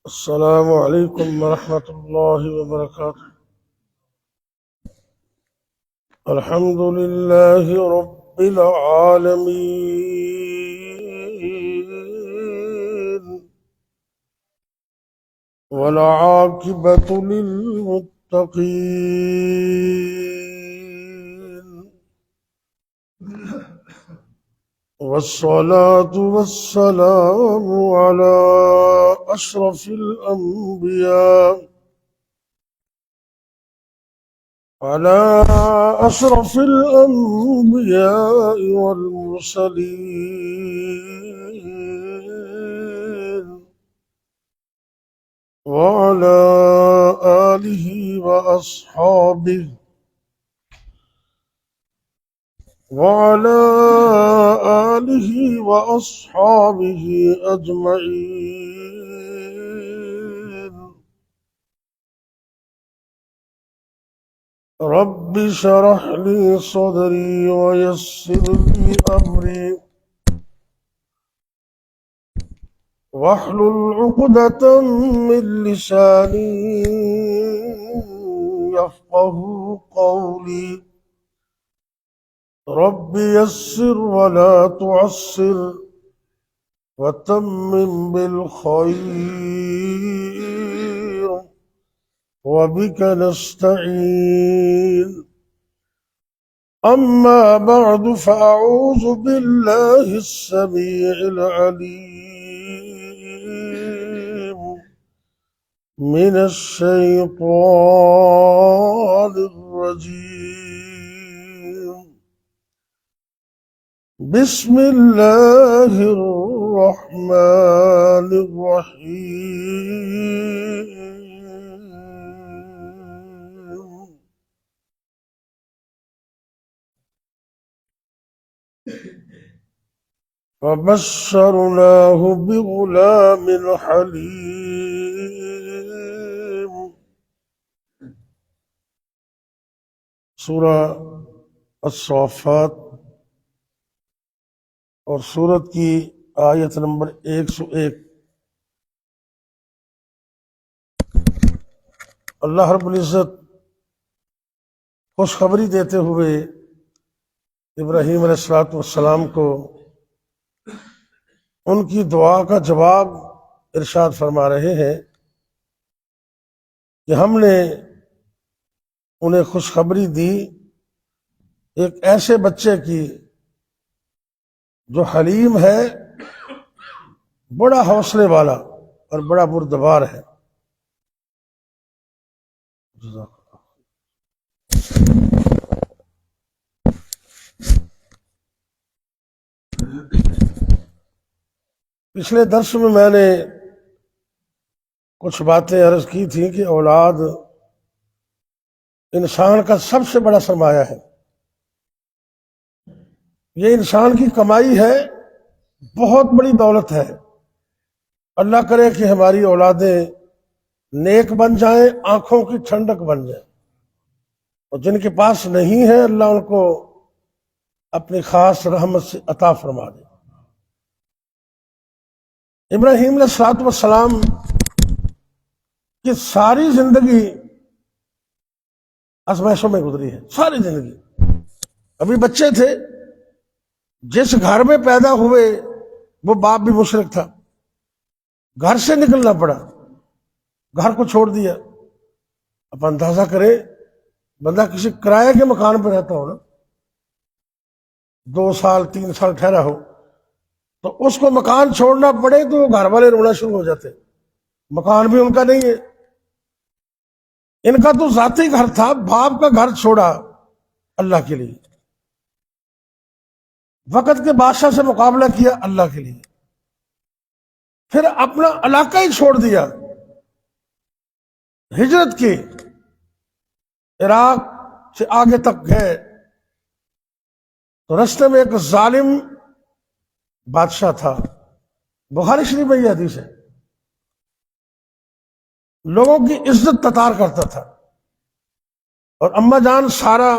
السلام عليكم ورحمة الله وبركاته. الحمد لله رب العالمين، والعاقبة للمتقين، والصلاة والسلام على أشرف الأنبياء والمرسلين، وعلى آله وأصحابه وعلى آله وأصحابه أجمعين. رب اشرح لي صدري ويسر لي أمري واحلل عقدة من لساني يفقه قولي. رب يسر ولا تعسر وتمم بالخير وبك نستعين. أما بعد، فأعوذ بالله السميع العليم من الشيطان الرجيم. بسم الله الرحمن الرحيم. فبشرناه بغلام حليم. سورہ الصافات اور سورت کی آیت نمبر 101. اللہ رب العزت خوشخبری دیتے ہوئے ابراہیم علیہ السلام کو ان کی دعا کا جواب ارشاد فرما رہے ہیں کہ ہم نے انہیں خوشخبری دی ایک ایسے بچے کی جو حلیم ہے، بڑا حوصلے والا اور بڑا بردبار ہے. پچھلے درس میں نے کچھ باتیں عرض کی تھیں کہ اولاد انسان کا سب سے بڑا سرمایہ ہے. یہ انسان کی کمائی ہے، بہت بڑی دولت ہے. اللہ کرے کہ ہماری اولادیں نیک بن جائیں، آنکھوں کی ٹھنڈک بن جائیں، اور جن کے پاس نہیں ہے اللہ ان کو اپنی خاص رحمت سے عطا فرما دے. ابراہیم علیہ السلام کی ساری زندگی آزمائشوں میں گزری ہے. ساری زندگی. ابھی بچے تھے، جس گھر میں پیدا ہوئے وہ باپ بھی مشرک تھا، گھر سے نکلنا پڑا، گھر کو چھوڑ دیا. اب اندازہ کرے بندہ کسی کرائے کے مکان پہ رہتا ہو نا، 2 سال 3 سال ٹھہرا ہو، تو اس کو مکان چھوڑنا پڑے تو گھر والے رونا شروع ہو جاتے. مکان بھی ان کا نہیں ہے، ان کا تو ذاتی گھر تھا. باپ کا گھر چھوڑا اللہ کے لیے، وقت کے بادشاہ سے مقابلہ کیا اللہ کے لیے، پھر اپنا علاقہ ہی چھوڑ دیا، ہجرت کی، عراق سے آگے تک گئے. تو رستے میں ایک ظالم بادشاہ تھا. بخاری شریف میں یہ حدیث ہے. لوگوں کی عزت تتار کرتا تھا، اور اماں جان سارا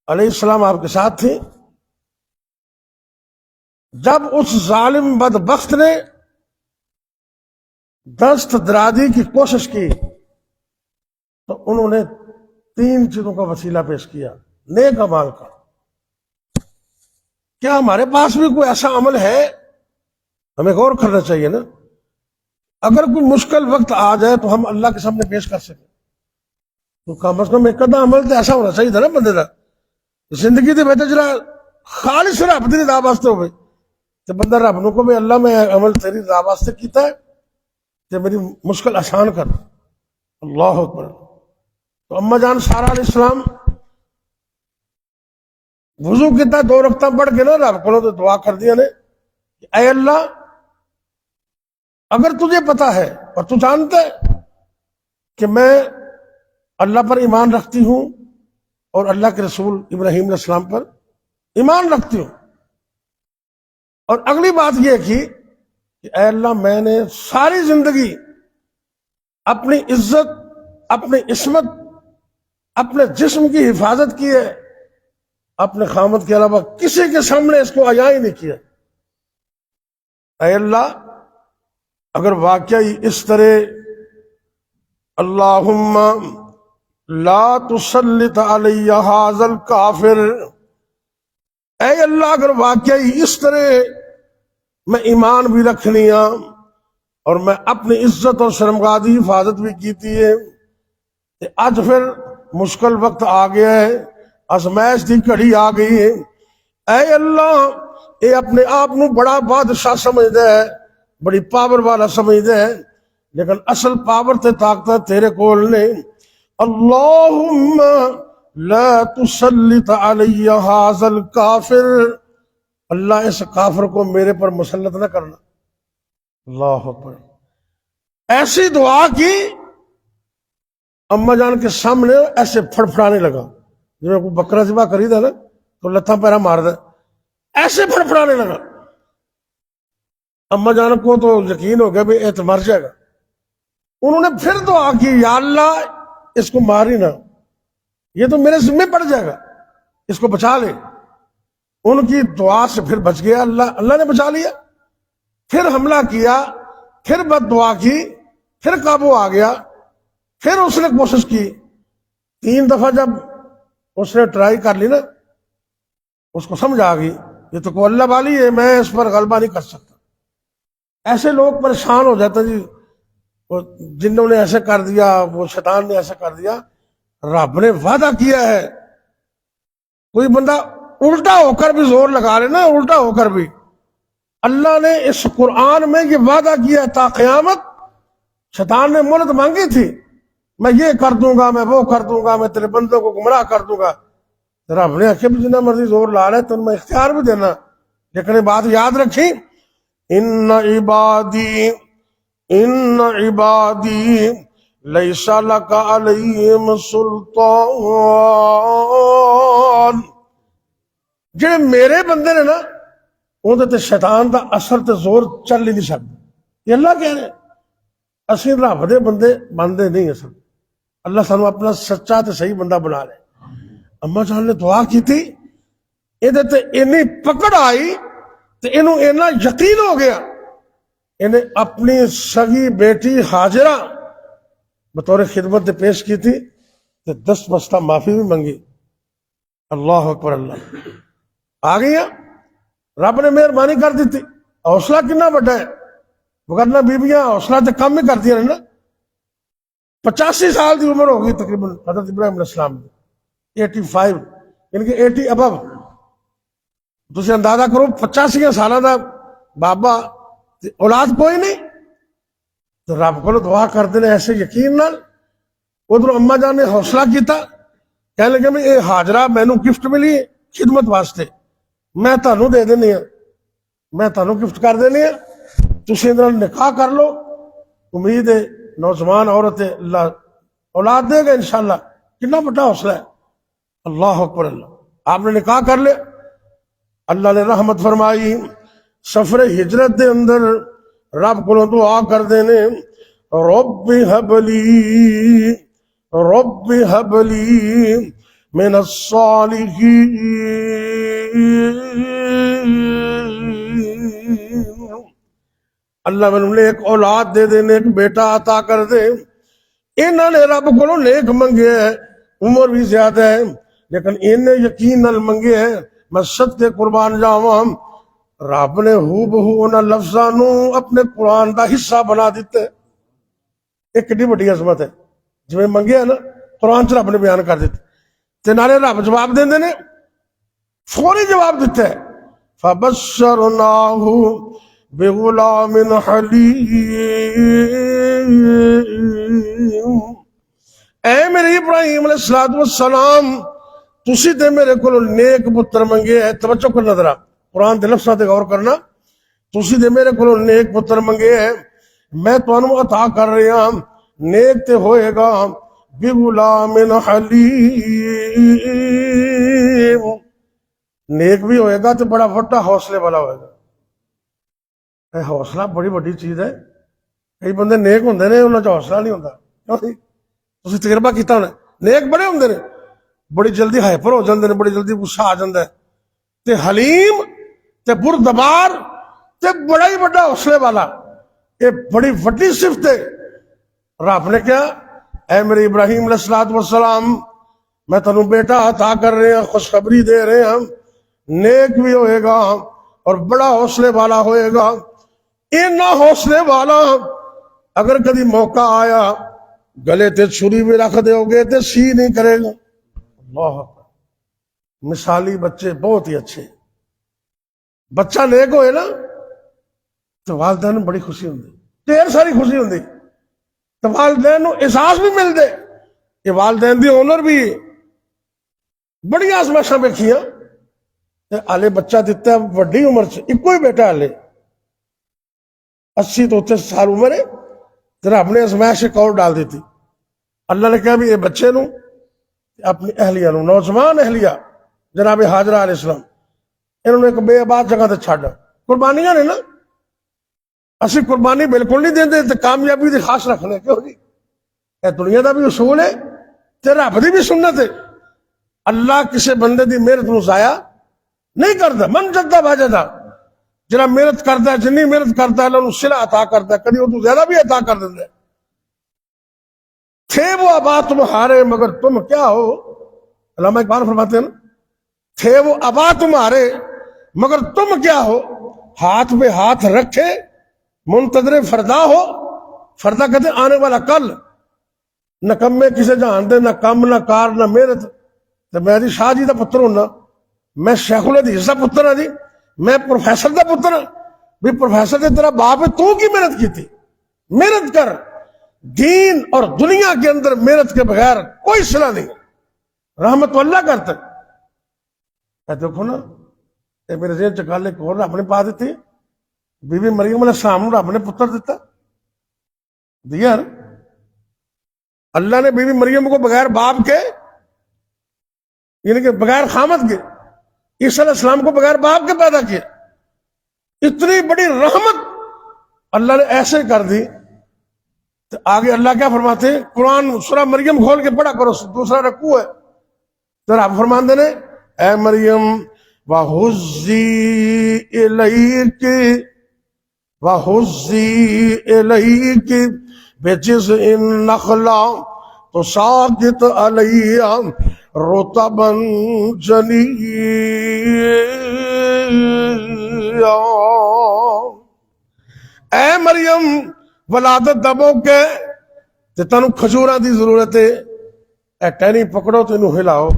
علیہ السلام آپ کے ساتھ تھی. جب اس ظالم بدبخت نے دست درازی کی کوشش کی تو انہوں نے 3 چیزوں کا وسیلہ پیش کیا نیک اعمال کا. کیا ہمارے پاس بھی کوئی ایسا عمل ہے؟ ہمیں غور کرنا چاہیے نا. اگر کوئی مشکل وقت آ جائے تو ہم اللہ کے سامنے پیش کر سکیں تو کم از کم ایک آدھا عمل تو ایسا ہونا چاہیے تھا نا بندے کا. زندگی تو بہتر جرا خالص رب دی راہ واسطے ہوئے تو بندہ رب نو کو اللہ میں عمل تیری راہ واسطے کیتا ہے تو میری مشکل آسان کر. اللہ اکبر. تو اما جان سارا علیہ السلام وضو کیتا 2 رکعتاں پڑھ کے نا رب کو تو دعا کر دیا نے کہ اے اللہ اگر تجھے پتا ہے اور تو جانتا ہے کہ میں اللہ پر ایمان رکھتی ہوں اور اللہ کے رسول ابراہیم علیہ السلام پر ایمان رکھتی ہوں، اور اگلی بات یہ کی کہ اے اللہ میں نے ساری زندگی اپنی عزت، اپنی عصمت، اپنے جسم کی حفاظت کی ہے، اپنے خامد کے علاوہ کسی کے سامنے اس کو عیاں ہی نہیں کیا. اے اللہ اگر واقعی اس طرح اللہم لا تسلط علی ھذا الکافر، اے اللہ اگر واقعی اس طرح میں ایمان بھی رکھنی ہوں اور میں اپنی عزت اور شرمگاہ کی حفاظت بھی کیتی ہے، اج پھر مشکل وقت آ گیا ہے، ازمائش کی گھڑی آ گئی ہے. اے اللہ اے اپنے آپ نو بڑا بادشاہ سمجھدا ہے، بڑی پاور والا سمجھدا ہے، لیکن اصل پاور تے طاقت تیرے کول نے. اللہم لا تسلط علی ھذا الکافر، اللہ اس کافر کو میرے پر مسلط نہ کرنا. اللہ اکبر. ایسی دعا کی اما جان کے سامنے ایسے پھڑپھڑانے لگا، جو کوئی بکرا ذبح کری تھا نا تو لتاں پیرا مار دے، ایسے پھڑپھڑانے لگا. اما جان کو تو یقین ہو گیا بھی یہ تو مر جائے گا. انہوں نے پھر دعا کی یا اللہ اس کو مار ہی نہ، یہ تو میرے ذمہ پڑ جائے گا، اس کو بچا لے. ان کی دعا سے پھر بچ گیا، اللہ نے بچا لیا. پھر حملہ کیا، پھر بد دعا کی، پھر قابو آ گیا، پھر اس نے کوشش کی. 3 دفعہ جب اس نے ٹرائی کر لی نا، اس کو سمجھ آ گئی یہ تو کوئی اللہ والی ہے، میں اس پر غلبہ نہیں کر سکتا. ایسے لوگ پریشان ہو جاتے جی، جنہوں نے ایسے کر دیا، وہ شیطان نے ایسے کر دیا. رب نے وعدہ کیا ہے، کوئی بندہ الٹا ہو کر بھی زور لگا رہے نا، الٹا ہو کر بھی اللہ نے اس قرآن میں یہ وعدہ کیا تا قیامت. شیطان نے مہلت مانگی تھی، میں یہ کر دوں گا، میں وہ کر دوں گا، میں تیرے بندوں کو گمراہ کر دوں گا. رب نے آخر جتنا مرضی زور لا رہے تو میں اختیار بھی دینا، لیکن یہ بات یاد رکھی ان عبادی لیس لک علیہم سلطان، جڑے میرے بندے نے نا اندر تے شیطان دا اثر تے زور چل ہی نہیں سکتا. یہ اللہ کہہ رہے اسی رب دے بندے بنتے نہیں. اصل اللہ سانو اپنا سچا تے صحیح بندہ بنا لے. اما جان نے دعا کی تھی، یہ پکڑ آئی تو یہ یقین ہو گیا. انہیں اپنی سگی بیٹی حاجرہ بطور خدمت پیش کی تھی تو 10 بستہ معافی بھی منگی. اللہ اکبر. اللہ آ گیا، رب نے مہربانی کر دی تھی. حوصلہ کتنا بڑا ہے، وگرنہ بیبیاں حوصلہ تو کم ہی کرتی ہیں نا. 85 سال کی عمر ہوگی تقریباً حضرت ابراہیم علیہ السلام کی، 85 یعنی کہ 80 ابو. تسی اندازہ کرو 85 سالوں کا بابا، اولاد کوئی نہیں، تو رب کو دعا کرتے ہیں ایسے یقین نال. ادھر اما جان نے حوصلہ کیتا، کہنے لگے میں یہ حاجرہ مینوں گفٹ ملی خدمت واسطے، میں تانوں دے دینی ہاں، میں تانوں گفٹ کر دینی ہاں، تسی اندر نکاح کر لو. امید ہے نوجوان عورت ہے، اللہ اولاد دے گا انشاءاللہ. کتنا بڑا حوصلہ ہے. اللہ اکبر. اللہ آپ نے نکاح کر لے، اللہ نے رحمت فرمائی. سفر ہجرت دے اندر رب کو دعا کر دینے رب ہب لی من الصالحین. اللہ میں نیک اولاد دے دے، نیک بیٹا عطا کر دے۔ انہوں نے رب کو نیک منگے ہے، عمر بھی زیادہ ہے لیکن انہیں یقین نال منگے ہے۔ میں صدقے قربان جاواں، رب نے ہو بہو انہاں لفظاں نو اپنے قرآن دا حصہ بنا دیتے۔ ایک کڈی بڑی عظمت ہے، جویں منگے ہے نا قرآن چ رب نے بیان کر دیتے تے نالے رب جواب دیندے نے، فوری جواب دیتا ہے۔ فبشرناہ بغلام حلیم، اے میرے ابراہیم علیہ السلام، تسی تے میرے کو نیک پتر منگے ہے۔ توجہ کر نظرا قرآن دے لفظاں تے غور کرنا، تسی تے میرے کو نیک پتر منگے ہے، میں تانوں عطا کر رہا ہوں، نیک تے ہوئے گا، بغلام حلیم، نیک بھی ہوئے گا تو بڑا بڑا حوصلے والا ہوئے گا۔ حوصلہ بڑی بڑی چیز ہے۔ کئی بندے نیک ہوندے نے انہاں چ حوصلہ نہیں ہوندا، تسی تجربہ کیتا ہونا، نیک بڑے ہوندے نے بڑی جلدی ہائپر ہو جاندے نے، بڑی جلدی غصہ آ جاندا ہے، تے حلیم تے بردبار تے بڑا ہی بڑا حوصلے والا، یہ بڑی وڈی صفت ہے۔ رب نے کیا، اے میرے ابراہیم علیہ السلام، میں تنوں بیٹا عطا کر رہے ہیں، خوشخبری دے رہے ہیں، نیک بھی ہوئے گا اور بڑا حوصلے والا ہوئے گا۔ اتنا حوصلے والا اگر کبھی موقع آیا گلے تے چھری بھی رکھ دے گے تے سی نہیں کرے گا۔ اللہ اکبر، مثالی بچے بہت ہی اچھے۔ بچہ نیک ہوئے نا تو والدین بڑی خوشی ہوندی، ڈھیر ساری خوشی ہوندی، تو والدین نو احساس بھی مل دے کہ والدین دی ہنر بھی بڑی آزمائشاں ویکھیاں، آلے بچہ دیتا ہے وڈی عمر سے، ایک کوئی بیٹا آلے 80 تو 30 سال عمر ہے، تیرا اپنے ازمائش ایک اور ڈال دیتی۔ اللہ نے کہا بھی یہ بچے نو اپنی اہلیہ نو، نوجوان اہلیہ جناب حاجرہ علیہ السلام، انہوں نے ایک بے آباد جگہ تے چھڈ، قربانیاں نے نا، اسی قربانی بالکل نہیں دیندے تے کامیابی دی خاص رکھنے، کیوں جی؟ اے دنیا دا بھی اصول ہے تے رب دی بھی سنت ہے۔ اللہ کسے بندے دی محنت نو ضائع نہیں کرتا، من جدہ باجدہ، جنہاں محنت کرتا ہے، جنہی محنت کرتا ہے اللہ انہوں صلہ عطا کرتا ہے، کدی وہ تو زیادہ بھی عطا کر دیتا ہے۔ تھے وہ آبا تمہارے مگر تم کیا ہو، علامہ اقبال فرماتے ہیں نا، تھے وہ آبا تمہارے مگر تم کیا ہو، ہاتھ پہ ہاتھ رکھے منتظر فردا ہو۔ فردا کہتے ہیں آنے والا کل، نہ کم میں کسے جان دے، نہ کم نہ کار نہ محنت۔ تو میں جی شاہ جی دا پتر ہونا، میں شیخ الحدیث دا پتر ہوں جی، میں پروفیسر دا پتر ہوں، بھی پروفیسر دے تیرا باپ ہے، تو کی محنت کی تھی؟ محنت کر، دین اور دنیا کے اندر محنت کے بغیر کوئی صلہ نہیں، رحمت اللہ کرتا ہے۔ دیکھو نا، یہ میرے ذہن چکالے کو رب نے پا دیتی، بی بی مریم علیہ السلام رب نے پتر دیتا دیا۔ اللہ نے بی بی مریم کو بغیر باپ کے، یعنی کہ بغیر خامد کے، عیسیٰ علیہ السلام کو بغیر باپ کے پیدا کیا۔ اتنی بڑی رحمت اللہ نے ایسے کر دی۔ تو آگے اللہ کیا فرماتے ہیں، قرآن سورہ مریم کھول کے پڑھا کرو، دوسرا رکوع ہے، تو رب فرماندے نے، اے مریم وَحُزِّي إِلَيْكِ بِجِذْعِ النَّخْلَةِ تُسَاقِطْ عَلَيْهَا رُطَبًا جَنِيًّا۔ اے مریم ولادت دبو کے تے تنوں کھجوراں دی ضرورت ہے، اے ٹہنی پکڑو تے انہوں ہلاؤ۔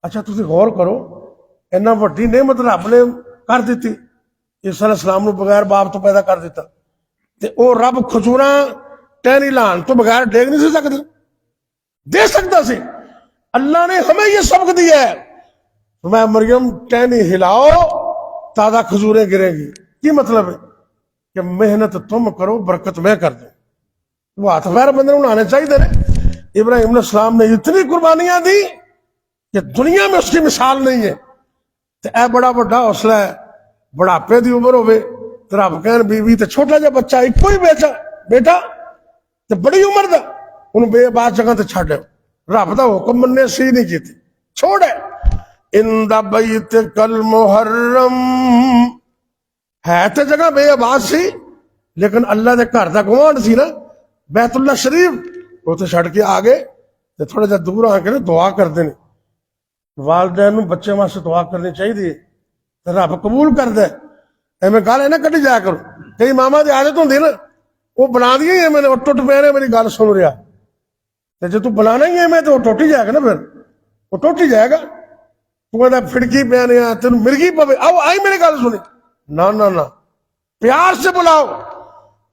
اچھا تسی غور کرو، اینا وڈی نعمت رب نے کر دیتی، عیسیٰ علیہ السلام نو بغیر باپ تو پیدا کر دیتا، تے او رب کھجوراں ٹہنی لان تو بغیر ڈیگ نہیں سی سکتا، دے سکتا سی۔ اللہ نے ہمیں یہ سبق دیا ہے، میں مریم ٹہنی ہلاؤ تازہ کھجوریں گریں گی۔ کی مطلب ہے کہ محنت تم کرو، برکت میں کر دوں۔ وہ ہاتھ پیر بندے نوں آنے چاہیے تھے۔ ابراہیم علیہ السلام نے اتنی قربانیاں دی کہ دنیا میں اس کی مثال نہیں ہے۔ تو اے بڑا بڑا حوصلہ ہے، بڑھاپے دی عمر ہوئے تو رب کہن بیوی تے چھوٹا جا بچہ ایک کوئی بیٹا تے بڑی عمر دا انہوں بے بات جگہ تے چھڑ دے، رب دا حکم مننے سی نہیں کی تھی، چھوڑے۔ اِنْدَ بَيْتِكَ الْمُحَرَّمْ، ہے تے جگہ بے آباد سی لیکن اللہ دے گھر دا گوانڈ سی نا بیت اللہ شریف اتنے چھڑ کے آ گئے تے تھوڑا جہا دور آ کے نا دعا کرتے ہیں. والدین نوں بچے واسطے دعا کرنی چاہیے تے رب قبول کر دے. ایویں گل ہے نا کڈی جایا کرو. کئی ماما دی عادت ہوندی نا وہ بنا دیا ہی میں نے ٹوٹ پہ رہے میری گل سن رہا تے جے تو بنانا ہی ہے میں تو ٹوٹ ہی جائے گا نا. پھر وہ ٹوٹ ہی جائے گا. تو کہتا پھڑکی پہ نہیں تین مرغی پوے آؤ آئی میری گل سنی. نہ پیار سے بلاؤ.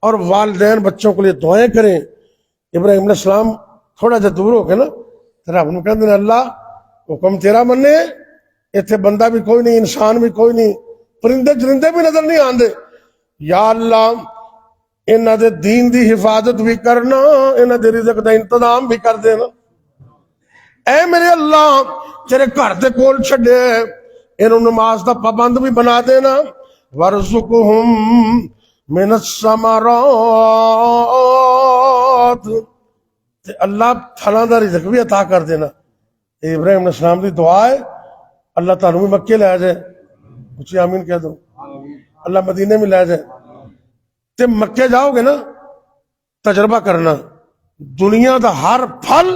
اور والدین بچوں کے لیے دعائیں کریں. ابراہیم علیہ السلام تھوڑا جا دور ہو کے نا رب نوں کہندے نے اللہ حکم تیرا مننے اتنے بندہ بھی کوئی نہیں انسان بھی کوئی نہیں پرندے چرندے بھی نظر نہیں آندے. یا اللہ انہاں دے دین دی حفاظت بھی کرنا انہاں دے رزق دا انتظام بھی کر دینا. اے میرے اللہ تیرے گھر دے کول چھڈے انہوں نماز دا پابند بھی بنا دینا. وارزقہم من الثمرات تے اللہ پھلاں دا رزق بھی عطا کر دینا. ابراہیم علیہ السلام دی دعا ہے اللہ تعالیٰ بھی مکے لے جائے. اچھی آمین کہہ دو. اللہ مدینے میں لے جائے. تے مکے جاؤ گے نا تجربہ کرنا دنیا دا ہر پھل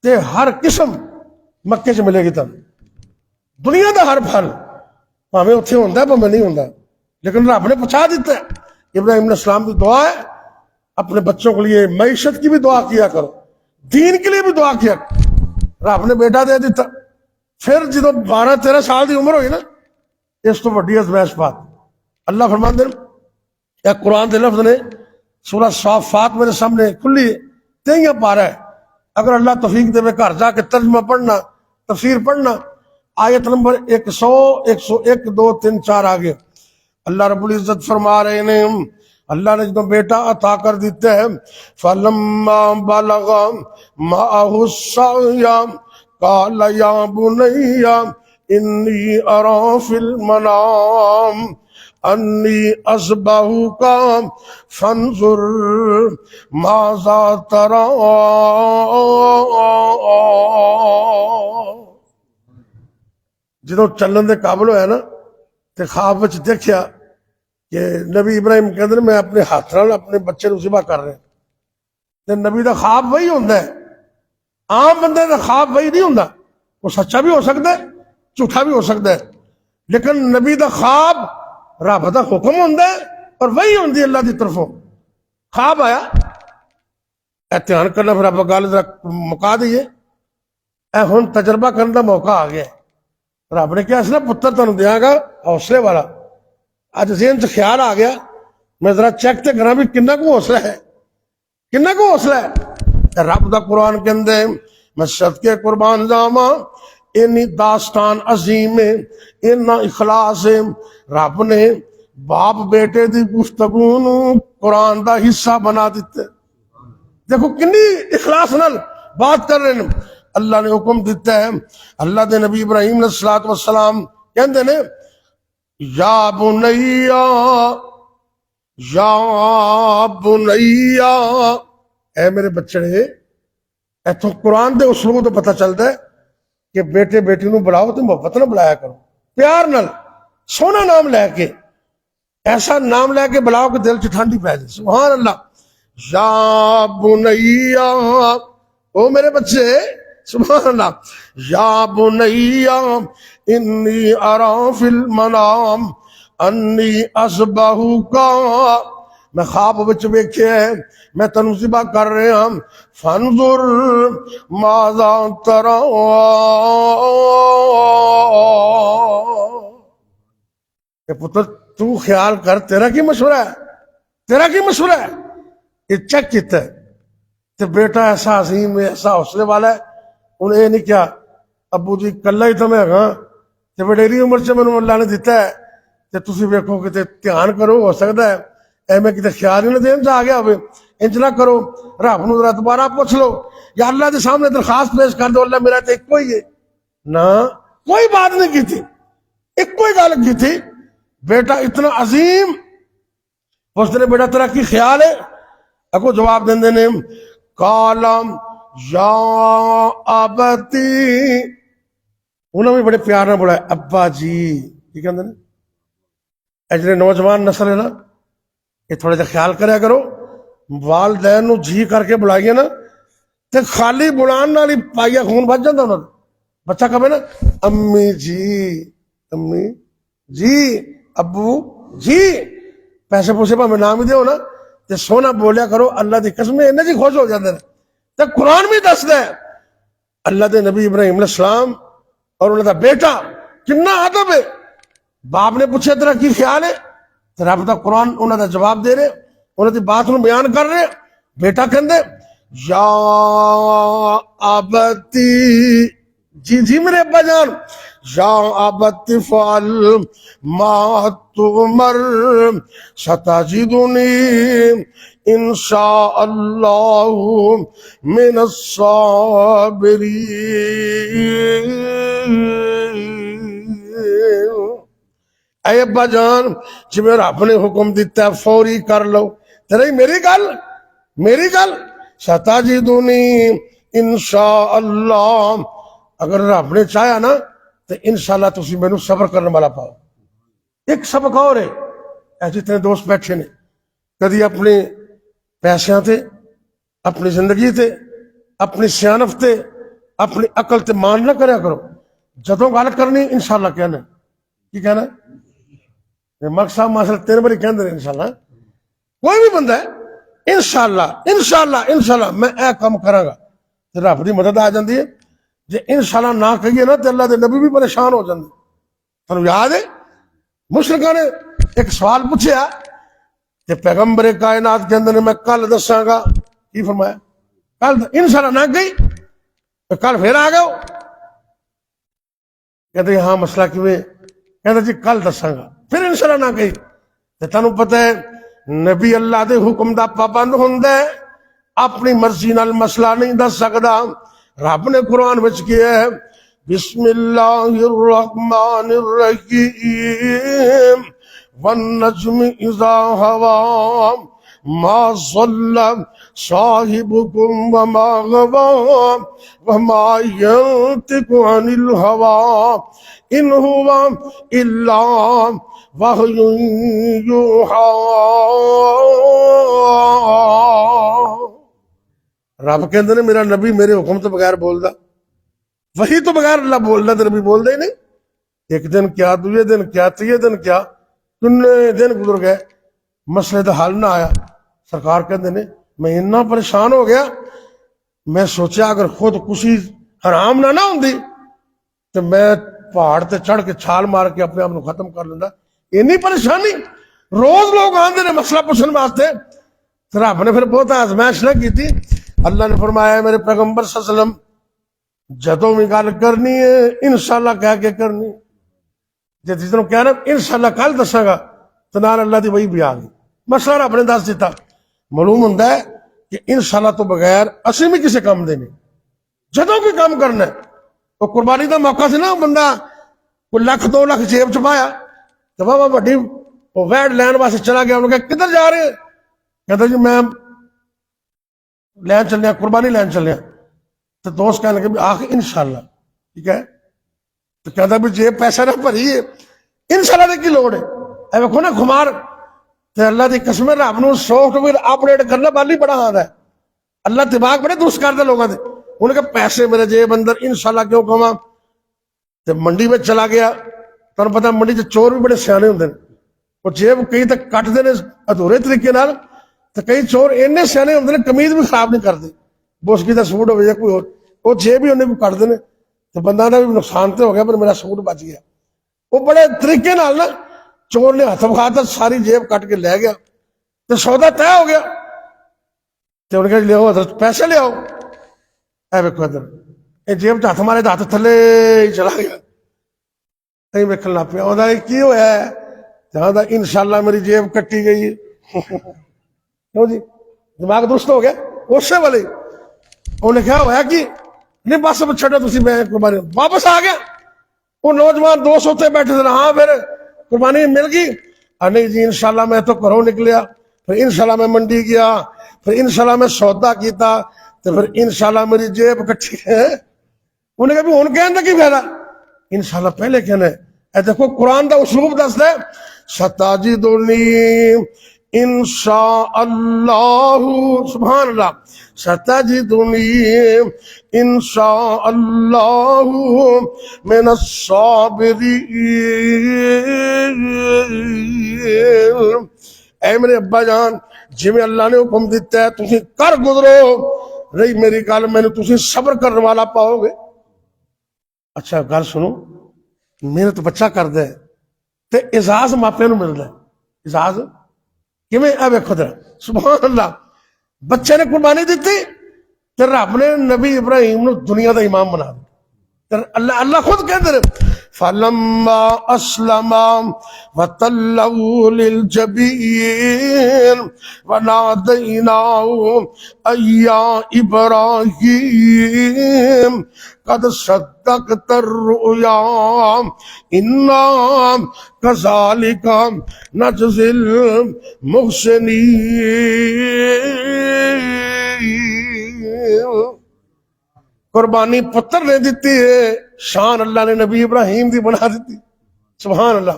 تے ہر قسم مکے چ ملے گی. تب دنیا دا ہر پھل پاویں اتنے ہوندا پاویں نہیں ہوندا لیکن رب نے پہنچا دیتا ہے. ابراہیم علیہ السلام کی دعا ہے اپنے بچوں کے لیے معیشت کی بھی دعا کیا کرو دین کے لیے بھی دعا کیا کرو. رب نے بیٹا دے دیتا. پھر جدو 12-13 سال دی عمر ہوئی نا اس تو وڈی ازمائش بات اللہ فرماندے یا قرآن دے لفظ نے سورہ صافات میرے سامنے کھلی 23 پارہ ہے. اگر اللہ توفیق دے میں گھر جا کے ترجمہ پڑھنا تفسیر پڑھنا آیت نمبر 100 101 2 3 4 آگے اللہ رب العزت فرما رہے ہیں اللہ نے جو بیٹا عطا کر دیتے ہیں فَلَمَّا بَلَغَ مَعَهُ السَّعْيَ قَالَ يَا بُنَيَّ إِنِّي أَرَىٰ فِي الْمَنَامِ أَنِّي أَذْبَحُكَ فَانظُرْ مَاذَا تَرَىٰ. جدو چلن دے قابل ہویا نا تے خواب وچ دیکھیا کہ نبی ابراہیم کہندے نے میں اپنے ہاتھ نال اپنے بچے نوں ذبح کر رہا ہوں. تے نبی دا خواب وہی ہوندا ہے. عام بندے دا خواب وہی نہیں ہوندا. وہ سچا بھی ہو سکتا ہے جھوٹا بھی ہو سکتا ہے لیکن نبی دا خواب رب دا حکم ہوندا ہے اور وہی ہوندی اللہ دی طرفوں. خواب آیا احتیاط کرنا پھر آپ گل ذرا مکا دئیے. اے ہن تجربہ کرنے دا موقع آ گیا. رب نے کیا نا پتر تمہیں دیاں گا حوصلے والا. اج ذہن چ خیال آ گیا میں ذرا چیک تے کراں بھی کنا کو حوصلہ ہے کنا کو حوصلہ ہے. رب دا قرآن کے اندر میں صدقے قربان جاواں اینی داستان عظیم ہے اینا اخلاص ہے. رب نے باپ بیٹے دی گفتگو نوں قرآن دا حصہ بنا دیتے. دیکھو کنی اخلاص نال بات کر رہے ہیں. اللہ نے حکم دیتا ہے اللہ دے نبی ابراہیم علیہ السلام کہندے نے یا بنیا اے میرے بچڑے. ایتھوں قرآن دے اسلوب تو پتہ چلتا ہے کہ بیٹے بیٹی نوں بلاؤ تو محبت نہ بلایا کرو پیار نال سونا نام لے کے ایسا نام لے کے بلاؤ کہ دل چ ٹھنڈی پی جائے. سبحان اللہ. یا بنیا او میرے بچے سبحان اللہ. یا بنیا انی اراں فی المنام انی اذبحک میں خواب وچ ویکھیا ہے میں تینوں ذبح کر رہا ہوں. فانظر ماذا ترى کہ پتر تو خیال کر تیرا کی مشورہ ہے تیرا کی مشورہ ہے. یہ چیک کیتا ہے تے بیٹا ایسا عظیم ہے ایسا حوصلے والا ہے. انہیں یہ نہیں کیا ابو جی کلا ہی تو میں ہاں تے وڈیری عمر سے مینوں اللہ نے دیتا ہے تے تسی ویکھو کہ دھیان کرو ہو سکتا ہے ایویں کتے خیال ہی نہ دین سے آ گیا ہوئے. انج نہ کرو رب نوں ذرا دوبارہ پوچھ لو یا اللہ کے سامنے درخواست پیش کر دو اللہ میرا تو ایک ہی ہے نہ کوئی بات نہیں کی تھی ایک کوئی گل کی تھی. بیٹا اتنا عظیم اس نے بیٹا تیرا کی خیال ہے اگو جواب دیں نے کالم یا ابتی انہوں نے بڑے پیار نہ بڑھایا ابا جی کی کہتے ہیں. اے جڑے نوجوان نسل ہے نا یہ تھوڑا جا خیال کریا کرو والدین نو جی کر کے بلائیے نا تے خالی بلان نال ہی پائیا خون بچ جاتا انہاں دا بچہ کہے نا امی جی ابو جی پیسے پوسے پاویں نام ہی دیو نا تے سونا بولیا کرو اللہ دی قسم انہاں جی خوش ہو جاندے نے تے قرآن بھی دسدا ہے اللہ دے نبی ابراہیم علیہ السلام اور انہاں دا بیٹا کنا ادب ہے باپ نے پوچھا تیرا کی خیال ہے تے رب دا قرآن انہاں دا جواب دے رہے انہاں دی بات نو بیان کر رہے بیٹا کہندے یا ابتی جی میرے ابا جان یا ابت فعل ما تؤمر ستجدنی انشاء اللہ من الصابرین اے ابا جان جی میرا رب نے حکم دیتا ہے فوری کر لو تیری میری گل ستجدنی انشاء اللہ اگر رب نے چاہیا نا تو انشاءاللہ تسی مینوں صبر کرنے والا پاؤ ایک سبق اور ہے اے جتنے دوست بیٹھے نے کدی اپنے پیسیاں تے اپنی زندگی تے اپنی سیانف تے اپنی عقل تے مان نہ کریا کرو جدوں گل کرنی انشاءاللہ کہنا کی کہنا ملک صاحب ماشاءاللہ 3 باری کہندے نے انشاءاللہ کوئی بھی بندہ ہے انشاءاللہ میں اے کام کراں گا تے رب دی مدد آ جاندی ہے جے انشاءاللہ نہ کہیے نا تے اللہ دے نبی بھی پریشان ہو جاندے تانوں یاد ہے مشرکاں نے ایک سوال پوچھیا تے پیغمبر کائنات کے اندر میں کل دساں گا کی فرمایا کل انشاءاللہ نہ گئی تو کل پھر آ گئے کہتے ہاں مسئلہ کیویں کہتے جی کل دساں گا پھر انشاءاللہ نہ گئی تے تانوں پتہ ہے نبی اللہ دے حکم دا پابند ہوندا ہے اپنی مرضی نال مسئلہ نہیں دس سکدا رب نے قرآن وچ کیا ہے بسم اللہ الرحمن الرحیم والنجم اذا ہوا ما ضل صاحبکم وما غوا وما ينطق عن الهوى ان هو الا وحی یوحی رب کہندے نے میرا نبی میرے حکم تو بغیر بولدا وہی تو بغیر اللہ بولدا تے نبی بولدا ہی نہیں ایک دن کیا دوسرے دن کیا تیسرے دن کیا کنے دن گزر گئے مسئلے دا حل نہ آیا سرکار کہندے نے میں اتنا پریشان ہو گیا میں سوچیا اگر خود کشی حرام نہ ہوندی تو میں پہاڑ تے چڑھ کے چھال مار کے اپنے آپ کو ختم کر لیندا اتنی پریشانی روز لوگ آندے نے مسئلہ پوچھنے واسطے رب نے پھر بہت آزمائش نہ کی تھی اللہ نے فرمایا میرے پیغمبر صلی اللہ علیہ وسلم جدوں بھی گل کرنی ہے انشاءاللہ کہہ کے کرنی جس طرح کہنا انشاءاللہ کل دساں گا تو نال اللہ دی وہی بھی آ گئی مسئلہ رب نے دس دیتا معلوم ہوندا ہے کہ انشاءاللہ تو بغیر اسی بھی کسی کام دے نہیں جدوں کوئی کام کرنا ہے وہ قربانی دا موقع سے نا بندہ کوئی 1,00,000 2 لاکھ جیب چ پایا تو بابا وڈی وہ ویڈ لین واسطے چلا گیا انہوں نے کہا کدھر جا رہے ہیں کہتا جی میں لین چلنے قربانی لین چلنے تو دوست کہنے لگے آخ انشاءاللہ ٹھیک ہے تو کہتا بھی جیب پیسہ نہ بھری ہے انشاءاللہ دے کی لوڑ ہے اے ویکھو نا خمار تے اللہ دی قسم رب نو سافٹ ویئر اپڈیٹ کرنا بالی بڑا ہاتھ ہے اللہ دماغ بڑے درست کرتا لوگوں دے انہوں نے کہا پیسے میرے جیب اندر انشاءاللہ کیوں کہاں تے منڈی میں چلا گیا تمہیں پتا منڈی چ چور بھی بڑے سیانے ہوندے وہ جیب کئی تک کٹ دے ادھورے طریقے نال تو کئی چور اینے سیانے ہوندے نے قمیض بھی خراب نہیں کرتے بوسکی دا سوٹ ہو یا کوئی اور وہ جیب بھی انہیں بھی کٹ دے تو بندہ دا بھی نقصان تو ہو گیا پر میرا سوٹ بچ گیا وہ بڑے طریقے نال نا چور نے ہاتھ بخاتا ساری جیب کٹ کے لے گیا تو سودا طے ہو گیا تو انہوں نے کہا لے حضرت پیسے لے آؤ اے ویکھو ادھر یہ جیب ہاتھ مارے تو ہاتھ تھلے ہی چلا گیا کہیں ویکھن لگ پیا وہ کی ہوا ہے جہاں دا انشاءاللہ میری جیب کٹی گئی کیوں جی دماغ درست ہو گیا اسے والے انہوں نے کہا ہوا کہ نہیں بس چھڈو تسی میں قربانی واپس آ گیا وہ نوجوان 200 تے بیٹھے تھے ہاں پھر قربانی مل گئی نہیں جی انشاءاللہ میں تو گھروں نکلیا پھر انشاءاللہ میں منڈی گیا پھر انشاءاللہ میں سودا کیتا تو پھر انشاءاللہ میری جیب کٹی ہے انہوں نے کہا بھی ہوں کہنے کی فائدہ انشاءاللہ پہلے کہنا ہے اے دیکھو قرآن دا اسلوب دستا ہے ستاجدنی انشاء اللہ سبحان اللہ ستجدنی انشاء اللہ من الصابرین۔ اے میرے ابا جان جی میں اللہ نے حکم دیتا ہے تسی کر گزرو، رہی میری گل میں نے تسی صبر کرنے والا پاؤ گے۔ اچھا گل سنو، محنت بچہ کر دے تے اعزاز ماپے نو ملدا ہے۔ اعزاز کیویں؟ اے ویکھو ذرا سبحان اللہ، بچے نے قربانی دیتی تے رب نے نبی ابراہیم نو دنیا دا امام بنا دیا۔ اللہ خود کہتے ہیں فَلَمَّا أَسْلَمَا وَتَلَّهُ لِلْجَبِينِ وَنَادَيْنَاهُ أَن يَا إِبْرَاهِيمُ قَدْ صَدَّقْتَ الرُّؤْيَا إِنَّا كَذَلِكَ نَجْزِي الْمُحْسِنِينَ۔ قربانی پتر نے دیتی ہے، شان اللہ نے نبی ابراہیم دی بنا دیتی۔ سبحان اللہ،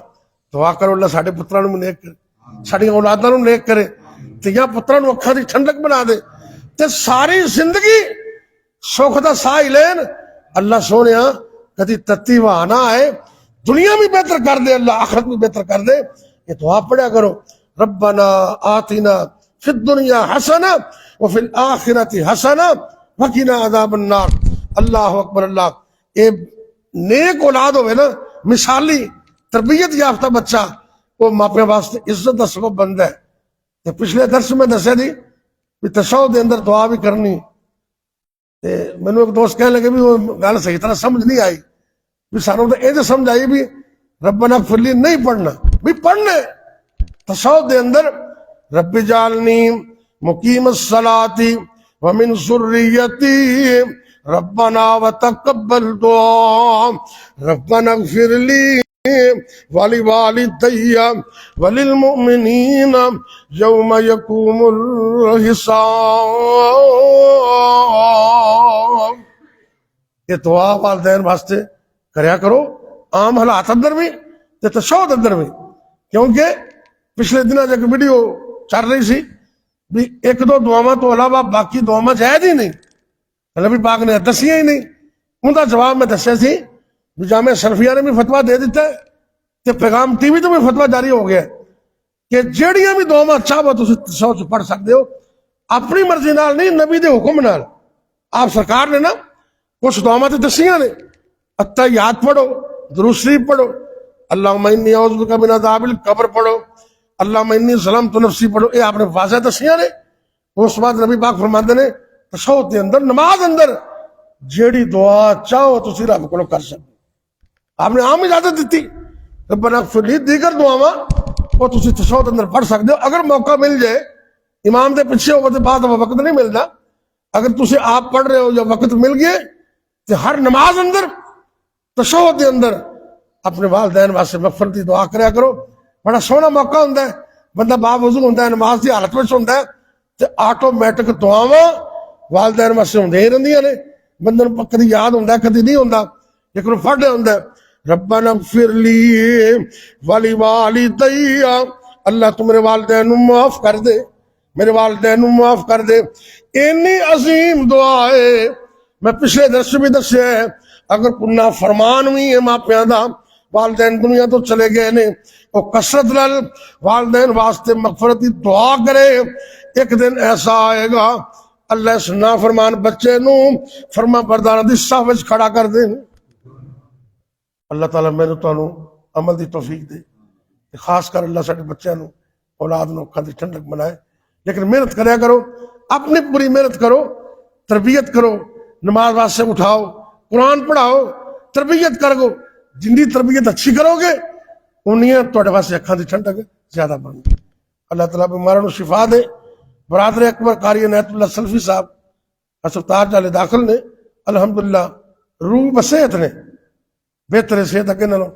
دعا کرو اللہ ساڈے پتراں نوں نیک کرے، ساڈی اولاداں نوں نیک کرے، تیاں پتراں نوں اکھاں دی ٹھنڈک بنا دے تے ساری زندگی سکھ دا ساہ لین۔ اللہ سونیا کدی تتی واہ نہ آئے، دنیا بھی بہتر کر دے اللہ، آخرت بھی بہتر کر دے۔ یہ دعا پڑھیا کرو ربنا آتنا فی الدنیا حسنہ وفی الآخرۃ حسنہ وقنا عذاب النار۔ اللہ اکبر اللہ۔ اے نیک اولاد ہوئے نا، مثالی تربیت یافتہ بچہ، وہ ماپے واسطے عزت دا سبب بنتا ہے۔ تے پچھلے درس میں دسیا دی بھی تشہد دے اندر دعا بھی کرنی، تے مینوں ایک دوست کہنے لگے بھی وہ گل صحیح طرح سمجھ نہیں آئی، بھی سانوں تو یہ سمجھ آئی بھی ربنا اغفر لی نہیں پڑھنا، بھی پڑھنے تشہد دے اندر رب جعلنی مقیم الصلاۃ ومن ذریتی ربنا وتقبل دعا ربنا اغفر لی ولوالدی وللمؤمنین یوم یقوم الحساب۔ یہ دعا والدین واسطے کریا کرو، عام حالات اندر بھی تے تشہد اندر بھی، کیونکہ پچھلے دنوں ایک ویڈیو چل رہی سی بھی ایک دو دعاواں تو علاوہ باقی دعاواں جائز ہی نہیں، نبی پاک نے دسیاں ہی نہیں۔ ان کا جواب میں دسیا سی بھی جامعہ سلفیہ نے بھی فتویٰ دے دیتا ہے تے پیغام ٹی وی تو بھی فتویٰ جاری ہو گیا کہ جیڑیاں بھی دعاواں چاہو تسی تشہد پڑھ سکتے ہو، اپنی مرضی نال نہیں، نبی دے حکم نال۔ آپ سرکار نے نا کچھ دعاواں تے دسیاں نے، التحیات پڑھو، درود شریف پڑھو، اللہم انی اعوذ بک من عذاب القبر پڑھو، اللہم انی ظلمت نفسی پڑھو، یہ آپ نے واضح دسیاں نے۔ اس بعد نبی پاک فرماندے نے تشہد دے اندر، نماز اندر جیڑی دعا چاہو تسی رب کولوں کر سکتے، آپ نے عام اجازت دیتی۔ ربنا اغفر لی دیگر دعاواں وہ تسی تشہد اندر پڑھ سکتے ہو، اگر موقع مل جائے، امام دے پیچھے ہو تو بعد وقت نہیں ملتا، اگر تسی آپ پڑھ رہے ہو یا وقت مل گئے تو ہر نماز اندر تشہد دے اندر اپنے والدین واسطے مغفرت دی دعا کریا کرو۔ بڑا سونا موقع ہوتا ہے، بندہ باوضو ہوتا ہے، نماز دی حالت میں ہوتا ہے تو آٹومیٹک دعاواں والدین واسطے ہوندیاں ہی رہندیاں نے، بندے نوں کدی یاد ہوندا ہے کدی نہیں ہوندا، لیکن پڑھ لیا ہوندا ہے ربنا اغفر لی ولوالدی، اللہ تو میرے والدین نوں معاف کر دے، میرے والدین نوں معاف کر دے۔ اتنی عظیم دعا ہے، میں پچھلے درس بھی دسیا ہے، اگر کوئی فرمان بھی ہے ماپیاں دا، والدین دنیا تو چلے گئے نے، وہ کثرت نال والدین واسطے مغفرت دی دعا کرے، ایک دن ایسا آئے گا اللہ اس نافرمان بچے نو فرما بردار دی صف وچ کھڑا کر دے۔ اللہ تعالیٰ میں تانوں عمل دی توفیق دے، خاص کر اللہ ساڈے بچیاں نو اولاد نو اکھاں دی ٹھنڈک بنائے۔ لیکن محنت کریا کرو، اپنی پوری محنت کرو، تربیت کرو، نماز واسطے اٹھاؤ، قرآن پڑھاؤ، تربیت کرو، جنی تربیت اچھی کرو گے انہیں تواڈے واسطے اکھاں دی ٹھنڈک زیادہ بن گی۔ اللہ تعالیٰ بیماروں نو شفا دے۔ برادر اکبر قاری عنایت اللہ سلفی صاحب ہسپتال چالے داخل نے، الحمدللہ روح بصحت نے، بہتر صحت اگے نالوں،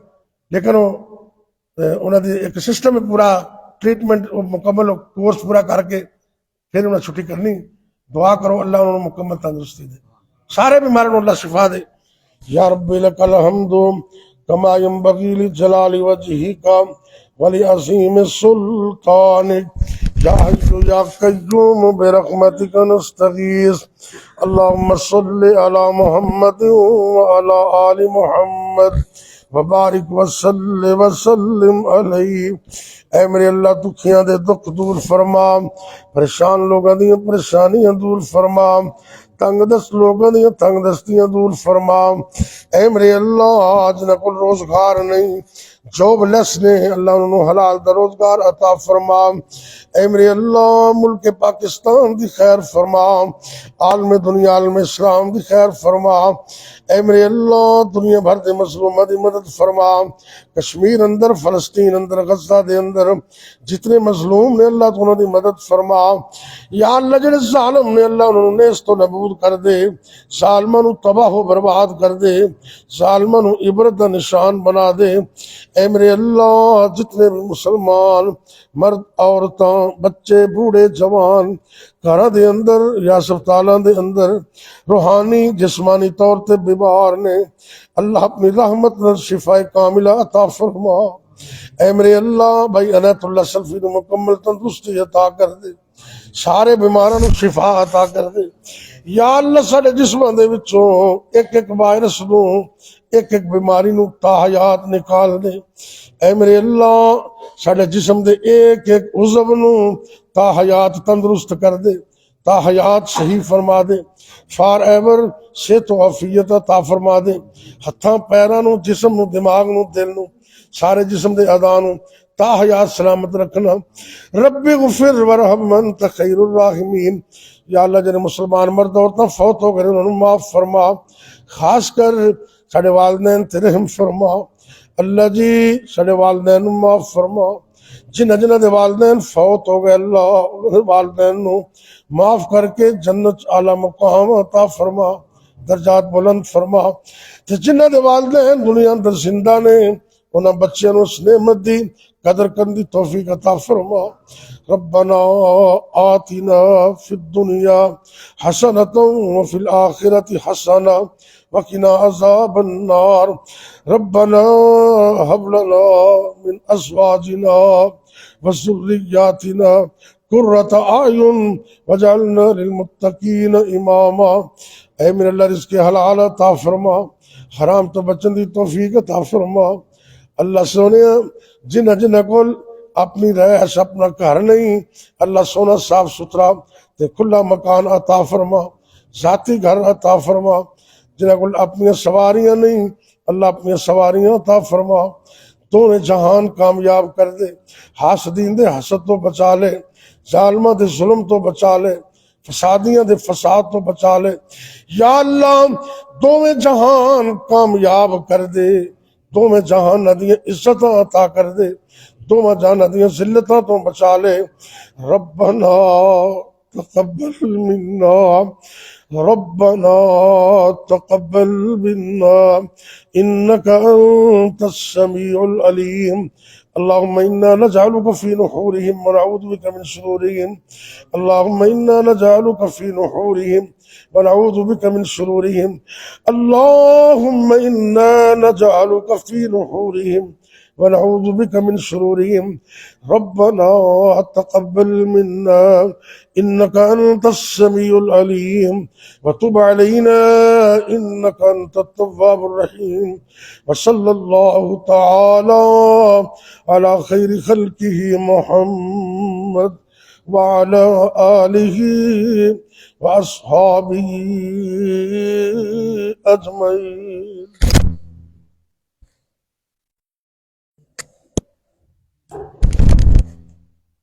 لیکن انہوں نے ایک سسٹم پورا ٹریٹمنٹ مکمل کورس پورا کر کے پھر انہیں چھٹی کرنی۔ دعا کرو اللہ انہوں نے مکمل تندرستی دے، سارے بیماروں اللہ شفا دے۔ یا رب لک الحمد کما ینبغی لجلال وجہک ولعظيم سلطانك يا حي يا قيوم برحمتك نستغيث اللهم صل على محمد وعلى آل محمد وبارک وسلم علیہ۔ اے میرے اللہ دکھیاں دے دکھ دور فرما، پریشان لوگاں دیاں پریشانیاں دور فرما، تنگ دست لوگاں دیاں تنگ دستیاں دور فرما۔ اے میرے اللہ جنہاں کو روزگار نہیں، جاب لیس نے، اللہ انہوں حلال دا روزگار عطا فرما۔ اے میرے اللہ ملک پاکستان دی خیر فرما، عالم دنیا عالم اسلام دی خیر فرما۔ اے میرے اللہ دنیا بھر دے مظلومہ دی مدد فرما، کشمیر اندر، فلسطین اندر، غزہ دے اندر جتنے مظلوم نے اللہ تو انہوں دی مدد فرما۔ یا اللہ جڑے ظالم نے اللہ انہوں نے نیست و نبود کر دے، ظالماں نو تباہ و برباد کر دے، ظالماں نو عبرت دا نشان بنا دے۔ اے میرے اللہ جتنے بھی مسلمان مرد عورتاں بچے بوڑھے جوان گھراں دے اندر یا اسپتالاں دے اندر روحانی جسمانی طور تے بیمار نے، اللہ اپنی رحمت نال شفا کاملہ عطا فرما۔ اے میرے اللہ بھائی عنایت اللہ سلفی نو مکمل تندرستی عطا کر دے، سارے بیماراں نو شفا عطا کر دے۔ یا اللہ سارے جسماں دے وچوں ایک ایک وائرس نو ایک ایک بیماری نو تا حیات نکال دے۔ اے میرے اللہ سارے جسم دے ایک ایک عضو نو تا حیات تندرست کر دے، تا حیات صحیح فرما دے، فار ایور صحت و عافیت عطا فرما دے۔ ہتھاں پیراں نو جسم نو دماغ نو دل نو سارے جسم دے اعضاء نو تا حیات سلامت رکھنا۔ رب غفر ورحم انت خیر الراحمین۔ یا اللہ جنہیں مسلمان مرد عورتاں فوت ہو گئے انہوں نے معاف فرما، خاص کر ساڑے والدین تے رحم فرما۔ اللہ جی ساڑے والدین معاف فرما، جنہ جنہ دے والدین فوت ہو گئے اللہ انہوں والدین نو معاف کر کے جنت اعلی مقام عطا فرما، درجات بلند فرما۔ تے جنہ دے والدین دنیا اندر زندہ نے انہاں بچیاں نو اس نعمت دی قدر کرن دی توفیق عطا فرما۔ ربنا آتنا فی الدنیا حسنۃ وفی الآخرۃ حسنۃ وقنا عذاب النار۔ ربنا هب لنا من ازواجنا وذریاتنا قرۃ اعین واجعلنا للمتقین اماما۔ اے میرے اللہ رزق حلال عطا فرما، حرام تو بچن دی توفیق عطا فرما۔ اللہ سونے جنہ جنہ کول اپنی رہائش اپنا گھر نہیں، اللہ سونا صاف ستھرا تے کھلا مکان عطا فرما، ذاتی گھر عطا فرما۔ جنہ کول اپنی سواریاں نہیں، اللہ اپنی سواریاں عطا فرما۔ دونوں جہان کامیاب کر دے، حاسدین دے حسد تو بچا لے، ظالمہ دے ظلم تو بچا لے، فسادیاں دے فساد تو بچا لے۔ یا اللہ دونوں جہان کامیاب کر دے، دونوں جہان ندیاں عزتاں عطا کر دے، دونوں جہان ندیاں ذلتاں تو بچا لے۔ ربنا تقبل منا، ربنا تقبل منا انك انت السميع العليم۔ اللهم انا نجعلك في نحورهم ونعوذ بك من شرورهم، اللهم انا نجعلك في نحورهم ونعوذ بك من شرورهم، اللهم انا نجعلك في نحورهم ونعوذ بك من شرورهم۔ ربنا تقبل منا إنك أنت السميع العليم وتب علينا إنك أنت التواب الرحيم۔ وصلى الله تعالى على خير خلقه محمد وعلى آله وأصحابه أجمعين۔